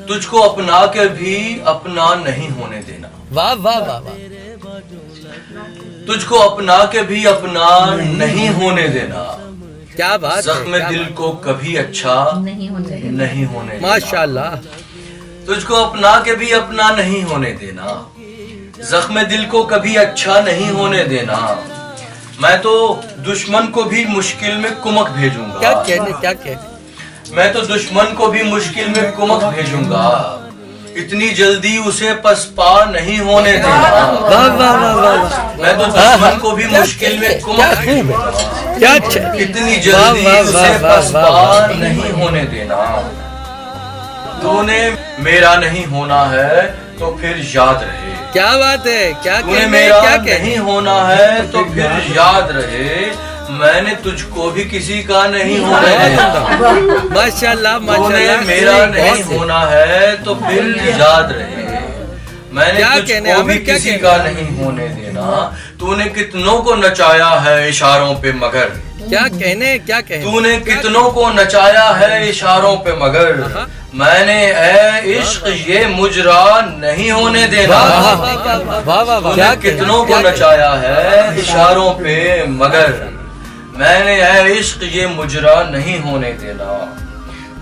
تجھ کو اپنا کے بھی اپنا نہیں ہونے دینا. واہ واہ واہ واہ. تجھ کو اپنا کے بھی اپنا نہیں ہونے دینا. کیا بات ہے. زخم دل کو کبھی اچھا نہیں ہونے دینا. ماشاء اللہ. تجھ کو اپنا کے بھی اپنا نہیں ہونے دینا. زخم دل کو کبھی اچھا نہیں ہونے دینا. میں تو دشمن کو بھی مشکل میں کمک بھیجوں گا. کیا کہنے کیا کہنے. میں تو دشمن کو بھی مشکل میں کمک بھیجوں گا. اتنی جلدی اسے پسپا نہیں ہونے دینا. واہ واہ واہ واہ. میں تو دشمن کو بھی مشکل میں کمک بھیجوں گا. کیا اچھا. اتنی جلدی اسے پسپا نہیں ہونے دینا. تو نے میرا نہیں ہونا ہے تو پھر یاد رہے. کیا بات ہے. کیا تو نے کہنے میرا کیا کہنے. نہیں ہونا ہے تو پھر یاد رہے. میں نے تجھ کو بھی کسی کا نہیں ہونے دینا. ماشاء اللہ تو ماشاء نے اللہ. میرا نہیں ہونا ہے تو پھر یاد رہے. میں نے کیا تجھ کہنے کو بھی ہمیں کیا کسی کہنے. کا نہیں ہونے دینا. تو نے کتنوں کو نچایا ہے اشاروں پہ مگر. کیا کہنے کیا کہنے. تو نے کتنوں کو نچایا ہے اشاروں پہ مگر. میں نے اے عشق یہ مجرا نہیں ہونے دینا. واہ واہ واہ واہ. تو نے کتنوں کو نچایا ہے اشاروں پہ مگر. میں نے اے عشق یہ مجرا نہیں ہونے دینا.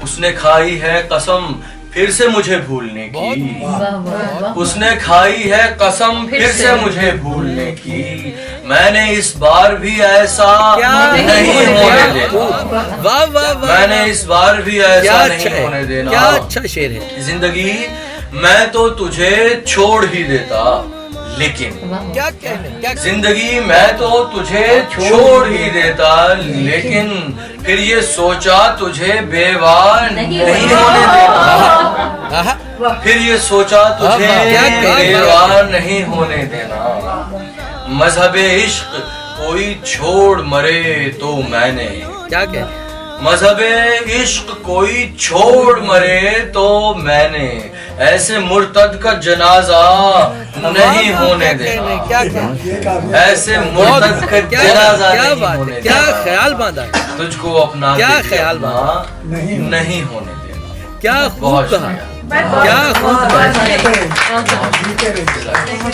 اس نے کھائی ہے قسم پھر سے مجھے بھولنے کی. اس نے کھائی ہے قسم پھر سے مجھے بھولنے کی. میں نے اس بار بھی ایسا نہیں ہونے دینا. واہ واہ واہ. میں نے اس بار بھی کیا ایسا اچھا نہیں ہونے ہے. دینا. کیا اچھا شعر ہے. زندگی میں تو تجھے چھوڑ ہی دیتا لیکن. کیا کہنے کیا کہنے. زندگی میں تو تجھے چھوڑ ہی دیتا لیکن پھر یہ سوچا تجھے بیوہ نہیں ہونے دینا. آہا. پھر یہ سوچا تجھے بیوہ نہیں ہونے دینا. مذہب عشق کوئی چھوڑ مرے تو میں نے. کیا کہنے. مذہب عشق کوئی چھوڑ مرے تو میں نے ایسے مرتد کا جنازہ نہیں ہونے دینا. کیا کہنے. ایسے مرتد کا جنازہ کیا نہیں بات ہونے ہے. کیا دینا. خیال باندھا. تجھ کو اپنا کیا کے خیال اپنا نہیں ہونے دینا. کیا خوب بہت کہا. شکریہ. کیا خوب کہا.